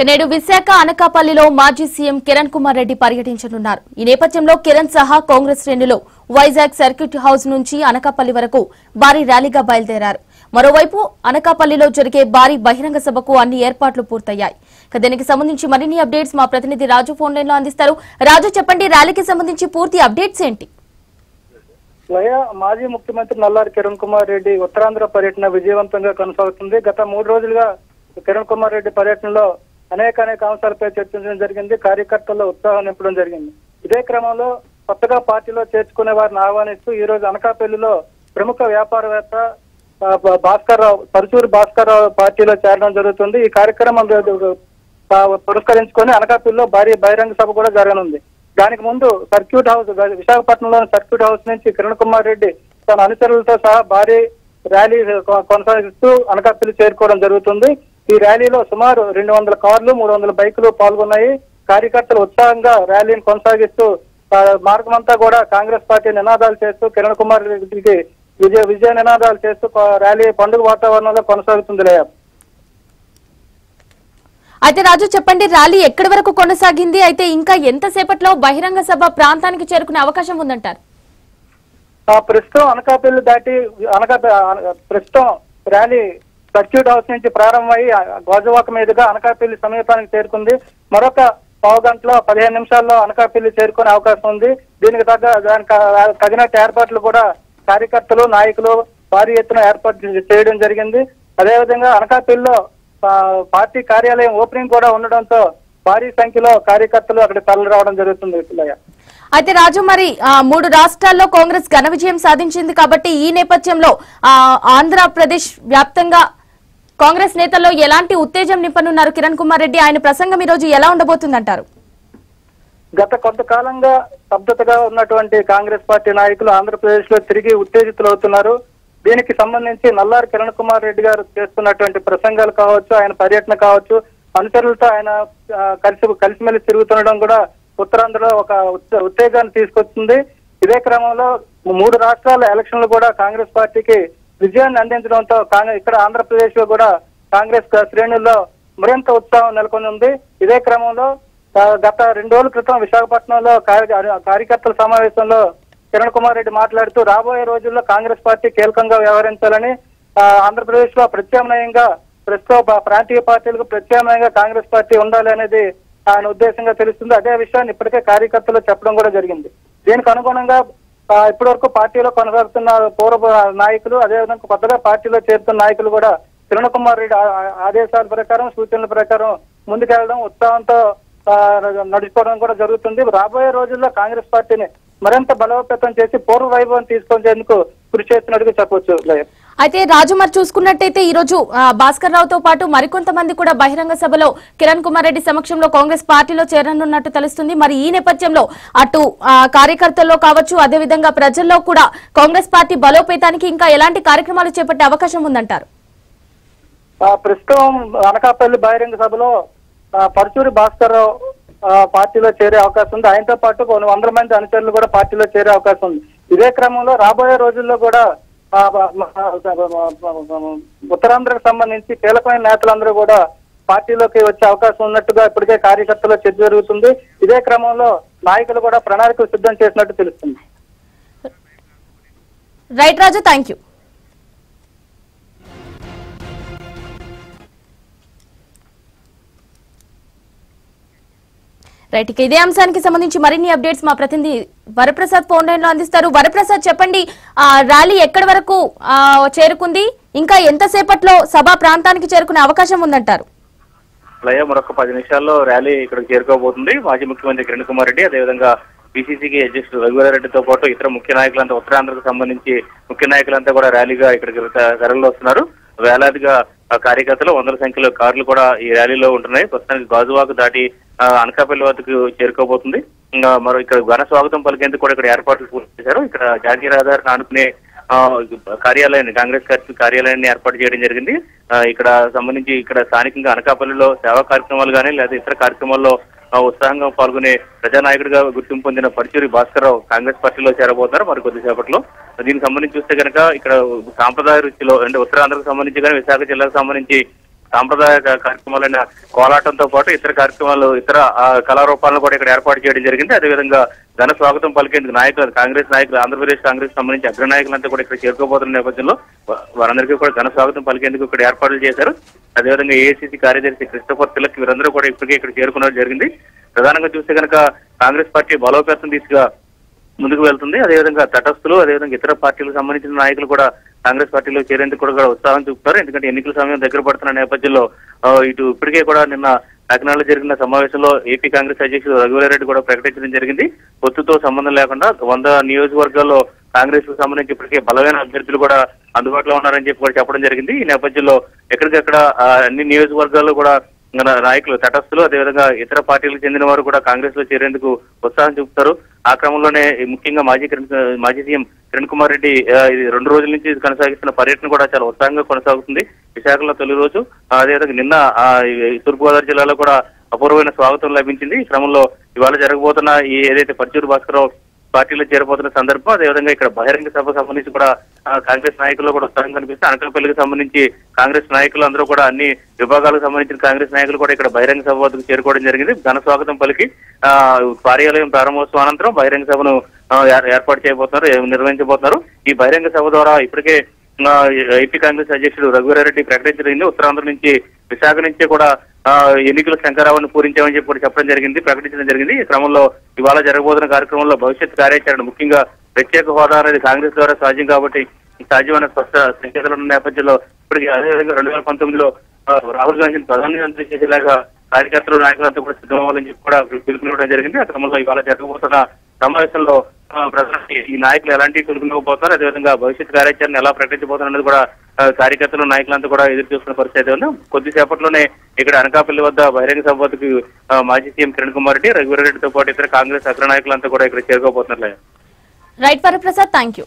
నేడు విశాఖ అనకాపల్లిలో మాజీ సీఎం కిరణ్ కుమార్ రెడ్డి పర్యటించనున్నారు. ఈ నేపథ్యంలో కిరణ్ సహా కాంగ్రెస్ శ్రేణులు వైజాగ్ సర్క్యూట్ హౌస్ నుంచి అనకాపల్లి వరకు భారీ ర్యాలీగా బయలుదేరారు. మరోవైపు అనకాపల్లిలో జరిగే భారీ బహిరంగ సభకు అన్ని ఏర్పాట్లు పూర్తయ్యాయి. దీనికి సంబంధించి మరిన్ని అప్డేట్స్ మా ప్రతినిధి రాజు ఫోన్ లైన్ లో అందిస్తారు. రాజు, చెప్పండి, ర్యాలీకి సంబంధించి పూర్తి అప్డేట్స్ ఏంటి? మాజీ ముఖ్యమంత్రి నల్లారి కిరణ్ కుమార్ రెడ్డి ఉత్తరాంధ్ర పర్యటన విజయవంతంగా కొనసాగుతుంది. గత 3 రోజులుగా కిరణ్ కుమార్ రెడ్డి పర్యటనలో అనేక అంశాలపై చర్చించడం జరిగింది. కార్యకర్తల్లో ఉత్సాహం నింపడం జరిగింది. ఇదే క్రమంలో కొత్తగా పార్టీలో చేర్చుకునే వారిని ఆహ్వానిస్తూ ఈ రోజు అనకాపల్లిలో ప్రముఖ వ్యాపారవేత్త పరుచూరి భాస్కర్ రావు పార్టీలో చేరడం జరుగుతుంది. ఈ కార్యక్రమం పురస్కరించుకొని అనకాపల్లిలో భారీ బహిరంగ సభ కూడా జరగనుంది. దానికి ముందు సర్క్యూట్ హౌస్ విశాఖపట్నంలోని సర్క్యూట్ హౌస్ నుంచి కిరణ్ కుమార్ రెడ్డి తన అనుచరులతో సహా భారీ ర్యాలీ కొనసాగిస్తూ అనకాపల్లి చేరుకోవడం జరుగుతుంది. ఈ ర్యాలీలో సుమారు 200 కార్లు 300 బైకులు పాల్గొన్నాయి. కార్యకర్తలు ఉత్సాహంగా ర్యాలీని కొనసాగిస్తూ మార్గమంతా కూడా కాంగ్రెస్ పార్టీ నినాదాలు చేస్తూ కిరణ్ కుమార్ రెడ్డికి విజయ నినాదాలు చేస్తూ ర్యాలీ పండుగ వాతావరణంలో కొనసాగుతుంది. అయితే రాజు, చెప్పండి, ర్యాలీ ఎక్కడి వరకు కొనసాగింది? అయితే ఇంకా ఎంతసేపట్లో బహిరంగ సభ ప్రాంతానికి చేరుకునే అవకాశం ఉందంటారు? ప్రస్తుతం అనకాపల్లి దాటి ప్రస్తుతం ర్యాలీ సర్క్యూట్ హౌస్ నుంచి ప్రారంభమై గాజువాక మీదుగా అనకాపల్లి సమీపానికి చేరుకుంది. మరొక పావు గంటలో 15 నిమిషాల్లో అనకాపల్లి చేరుకునే అవకాశం ఉంది. దీనికి తగినట్టు ఏర్పాట్లు కూడా కార్యకర్తలు నాయకులు భారీ ఎత్తున ఏర్పాటు చేయడం జరిగింది. అదేవిధంగా అనకాపల్లిలో పార్టీ కార్యాలయం ఓపెనింగ్ కూడా ఉండడంతో భారీ సంఖ్యలో కార్యకర్తలు అక్కడ తరలి రావడం జరుగుతుంది. అయితే రాజు, మరి 3 రాష్ట్రాల్లో కాంగ్రెస్ ఘన విజయం సాధించింది కాబట్టి ఈ నేపథ్యంలో ఆంధ్రప్రదేశ్ వ్యాప్తంగా కాంగ్రెస్ నేతల్లో ఎలాంటి ఉత్తేజం నింపనున్నారు కిరణ్ కుమార్ రెడ్డి? ఆయన ప్రసంగం ఈ రోజు ఎలా ఉండబోతుందంటారు? గత కొంతకాలంగా స్తబ్దతగా ఉన్నటువంటి కాంగ్రెస్ పార్టీ నాయకులు ఆంధ్రప్రదేశ్ లో తిరిగి ఉత్తేజితులవుతున్నారు. దీనికి సంబంధించి నల్లారి కిరణ్ కుమార్ రెడ్డి గారు చేస్తున్నటువంటి ప్రసంగాలు కావచ్చు, ఆయన పర్యటన కావచ్చు, అనుచరులతో ఆయన కలిసిమెలిసి తిరుగుతుండడం కూడా ఉత్తరాంధ్రలో ఒక ఉత్తేజాన్ని తీసుకొస్తుంది. ఇదే క్రమంలో 3 రాష్ట్రాల ఎలక్షన్లు కూడా కాంగ్రెస్ పార్టీకి విజయాన్ని అందించడంతో ఇక్కడ ఆంధ్రప్రదేశ్ లో కూడా కాంగ్రెస్ శ్రేణుల్లో మరింత ఉత్సాహం నెలకొని ఉంది. ఇదే క్రమంలో గత 2 రోజుల క్రితం విశాఖపట్నంలో కార్యకర్తల సమావేశంలో కిరణ్ కుమార్ రెడ్డి మాట్లాడుతూ రాబోయే రోజుల్లో కాంగ్రెస్ పార్టీ కీలకంగా వ్యవహరించాలని, ఆంధ్రప్రదేశ్ లో ప్రత్యామ్నాయంగా ప్రస్తుత ప్రాంతీయ పార్టీలకు ప్రత్యామ్నాయంగా కాంగ్రెస్ పార్టీ ఉండాలి అనేది ఆయన ఉద్దేశంగా తెలుస్తుంది. అదే విషయాన్ని ఇప్పటికే కార్యకర్తలు చెప్పడం కూడా జరిగింది. దీనికి అనుగుణంగా ఇప్పటి వరకు పార్టీలో కొనసాగుతున్న పూర్వ నాయకులు, అదేవిధంగా కొత్తగా పార్టీలో చేరుతున్న నాయకులు కూడా కిరణ్ కుమార్ రెడ్డి ఆదేశాల ప్రకారం, సూచనల ప్రకారం ముందుకెళ్లడం, ఉత్సాహంతో నడుచుకోవడం కూడా జరుగుతుంది. రాబోయే రోజుల్లో కాంగ్రెస్ పార్టీని మరింత బలోపేతం చేసి పూర్వ వైభవం తీసుకొచ్చేందుకు కృషి చేస్తున్నట్టుగా చెప్పొచ్చు. అయితే రాజు, మరి చూసుకున్నట్టయితే ఈ రోజు భాస్కర్ రావుతో పాటు మరికొంతమంది కూడా బహిరంగ సభలో కిరణ్ కుమార్ రెడ్డి సమక్షంలో కాంగ్రెస్ పార్టీలో చేరనున్నట్టు తెలుస్తుంది. మరి ఈ నేపథ్యంలో అటు కార్యకర్తల్లో కావచ్చు, అదేవిధంగా ప్రజల్లో కూడా కాంగ్రెస్ పార్టీ బలోపేతానికి ఇంకా ఎలాంటి కార్యక్రమాలు చేపట్టే అవకాశం ఉందంటారు? ప్రస్తుతం అనకాపల్లి బహిరంగ సభలో పరుచూరి భాస్కర్ రావు పార్టీలో చేరే అవకాశం ఉంది. ఆయనతో పాటు కొన్ని 100 మంది అనుచరులు కూడా పార్టీలో చేరే అవకాశం ఉంది. ఇదే క్రమంలో రాబోయే రోజుల్లో కూడా ఉత్తరాంధ్రకు సంబంధించి కీలకమైన నేతలందరూ కూడా పార్టీలోకి వచ్చే అవకాశం ఉన్నట్టుగా ఇప్పటికే కార్యకర్తలు చర్చ జరుగుతుంది. ఇదే క్రమంలో నాయకులు కూడా ప్రణాళికలు సిద్ధం చేసినట్టు తెలుస్తుంది. Right Raju, thank you. Right, ఇదే అంశానికి సంబంధించి మరిన్ని అప్డేట్స్ మా ప్రతినిధి వరప్రసాద్ ఫోన్ లైన్ లో అందిస్తారు. వరప్రసాద్, చెప్పండి, ర్యాలీ ఎక్కడి వరకు చేరుకుంది? ఇంకా ఎంతసేపట్లో సభా ప్రాంతానికి చేరుకునే అవకాశం ఉందంటారు? మరొక 10 నిమిషాల్లో ర్యాలీ ఇక్కడికి చేరుకోబోతుంది. మాజీ ముఖ్యమంత్రి కిరణ్ కుమార్ రెడ్డి, అదేవిధంగా పిసిసికి అధ్యక్షుడు రఘువీరారెడ్డితో పాటు ఇతర ముఖ్య నాయకులంతా, ఉత్తరాంధ్రకు సంబంధించి ముఖ్య నాయకులంతా కూడా ర్యాలీగా ఇక్కడికి తరలిలో వస్తున్నారు. వేలాదిగా కార్యకర్తలు, 100ల సంఖ్యలో కార్లు కూడా ఈ ర్యాలీలో ఉంటున్నాయి. ప్రస్తుతానికి గాజువాక దాటి అనకాపల్లి వద్దకు చేరుకోబోతుంది. మరో ఇక్కడ ఘన స్వాగతం పలికేందుకు కూడా ఇక్కడ ఏర్పాట్లు పూర్తి చేశారు. ఇక్కడ జాతీయ రహదారిని ఆనుకునే కార్యాలయాన్ని, కాంగ్రెస్ కార్యాలయాన్ని ఏర్పాటు చేయడం జరిగింది. ఇక్కడ సంబంధించి ఇక్కడ స్థానికంగా అనకాపల్లిలో సేవా కార్యక్రమాలు కానీ లేదా ఇతర కార్యక్రమాల్లో ఉత్సాహంగా పాల్గొనే ప్రజానాయకుడిగా గుర్తింపు పొందిన పరుచూరి భాస్కర్ రావు కాంగ్రెస్ పార్టీలో చేరబోతున్నారు మరి కొద్దిసేపట్లో. దీనికి సంబంధించి చూస్తే కనుక ఇక్కడ సాంప్రదాయ రుచిలో అంటే ఉత్తరాంధ్రకు సంబంధించి కానీ విశాఖ జిల్లాకు సంబంధించి సాంప్రదాయ కార్యక్రమాలైన కోలాటంతో పాటు ఇతర కార్యక్రమాలు ఇతర కళారూపాలను కూడా ఇక్కడ ఏర్పాటు చేయడం జరిగింది. అదేవిధంగా ఘన స్వాగతం పలికేందుకు నాయకులు కాంగ్రెస్ నాయకులు ఆంధ్రప్రదేశ్ కాంగ్రెస్ సంబంధించి అగ్ర నాయకులంతా కూడా ఇక్కడ చేరుకోబోతున్న నేపథ్యంలో వారందరికీ కూడా ఘన స్వాగతం పలికేందుకు ఇక్కడ ఏర్పాట్లు చేశారు. అదేవిధంగా ఏఐసీసీ కార్యదర్శి క్రిస్టోఫర్ తిలక్ వీరందరూ కూడా ఇప్పటికే ఇక్కడ చేరుకోవడం జరిగింది. ప్రధానంగా చూస్తే కనుక కాంగ్రెస్ పార్టీ బలోపేతం దిశగా ముందుకు వెళ్తుంది. అదేవిధంగా తటస్థులు అదేవిధంగా ఇతర పార్టీలకు సంబంధించిన నాయకులు కూడా కాంగ్రెస్ పార్టీలో చేరేందుకు కూడా ఉత్సాహం చూపుతారు. ఎందుకంటే ఎన్నికల సమయం దగ్గర పడుతున్న నేపథ్యంలో ఇటు ఇప్పటికే కూడా నిన్న కాకినాడలో జరిగిన సమావేశంలో ఏపీ కాంగ్రెస్ అధ్యక్షుడు రఘువీరారెడ్డి కూడా ప్రకటించడం జరిగింది. పొత్తుతో సంబంధం లేకుండా 100 నియోజకవర్గాల్లో కాంగ్రెస్ కు సంబంధించి ఇప్పటికే బలమైన అభ్యర్థులు కూడా అందుబాటులో ఉన్నారని చెప్పి కూడా చెప్పడం జరిగింది. ఈ నేపథ్యంలో ఎక్కడికక్కడ అన్ని నియోజకవర్గాల్లో కూడా నాయకులు తటస్థులు అదేవిధంగా ఇతర పార్టీలకు చెందిన వారు కూడా కాంగ్రెస్ లో చేరేందుకు ఉత్సాహం చూపుతారు. ఆ క్రమంలోనే ముఖ్యంగా మాజీ సీఎం కిరణ్ కుమార్ రెడ్డి 2 రోజుల నుంచి కొనసాగిస్తున్న పర్యటన కూడా చాలా ఉత్సాహంగా కొనసాగుతుంది. విశాఖలో తొలి రోజు అదేవిధంగా నిన్న తూర్పుగోదావరి జిల్లాలో కూడా అపూర్వమైన స్వాగతం లభించింది. ఈ క్రమంలో ఇవాళ జరగబోతున్న ఈ ఏదైతే పర్చూరు భాస్కరరావు పార్టీలో చేరబోతున్న సందర్భం అదేవిధంగా ఇక్కడ బహిరంగ సభ సంబంధించి కూడా కాంగ్రెస్ నాయకుల్లో కూడా ఉత్సాహం కనిపిస్తే అనకాపల్లికి సంబంధించి కాంగ్రెస్ నాయకులు అందరూ కూడా అన్ని విభాగాలకు సంబంధించిన కాంగ్రెస్ నాయకులు కూడా ఇక్కడ బహిరంగ సభ వద్దకు చేరుకోవడం జరిగింది. ఘన స్వాగతం పలికి కార్యాలయం ప్రారంభోత్సవం అనంతరం బహిరంగ సభను ఏర్పాటు చేయబోతున్నారు నిర్వహించబోతున్నారు. ఈ బహిరంగ సభ ద్వారా ఇప్పటికే ఏపీ కాంగ్రెస్ అధ్యక్షుడు రఘువీరారెడ్డి ప్రకటించడం ఉత్తరాంధ్ర నుంచి విశాఖ నుంచి కూడా ఎన్నికల శంకరావును పూరించామని చెప్పి కూడా చెప్పడం జరిగింది ప్రకటించడం జరిగింది. ఈ క్రమంలో ఇవాళ జరగబోతున్న కార్యక్రమంలో భవిష్యత్ కార్యాచరణ ముఖ్యంగా ప్రత్యేక హోదా అనేది కాంగ్రెస్ ద్వారా సాధ్యం కాబట్టి సాధ్యమైన స్పష్ట సంకేతాలు ఉన్న నేపథ్యంలో ఇప్పటికీ అదేవిధంగా 2019లో రాహుల్ గాంధీని ప్రధానమంత్రి చేసేలాగా కార్యకర్తలు నాయకులంతా కూడా సిద్ధమవ్వాలని చెప్పి కూడా పిలుపునివ్వడం జరిగింది. ఆ క్రమంలో ఇవాళ జరగబోతున్న సమావేశంలో ప్రధాని ఈ నాయకులు ఎలాంటి పిలుపునివ్వబోతున్నారు అదేవిధంగా భవిష్యత్ కార్యాచరణ ఎలా ప్రకటించబోతున్నారు అనేది కూడా కార్యకర్తలు నాయకులంతా కూడా ఎదురు చూస్తున్న పరిస్థితి ఉంది. కొద్దిసేపట్లోనే ఇక్కడ అనకాపల్లి వద్ద బహిరంగ సభ వద్దకు మాజీ సీఎం కిరణ్ కుమార్ రెడ్డి రఘువీరారెడ్డితో పాటు ఇతర కాంగ్రెస్ అగ్ర నాయకులంతా కూడా ఇక్కడ చేరుకోబోతున్నారు. Right Varaprasad, thank you.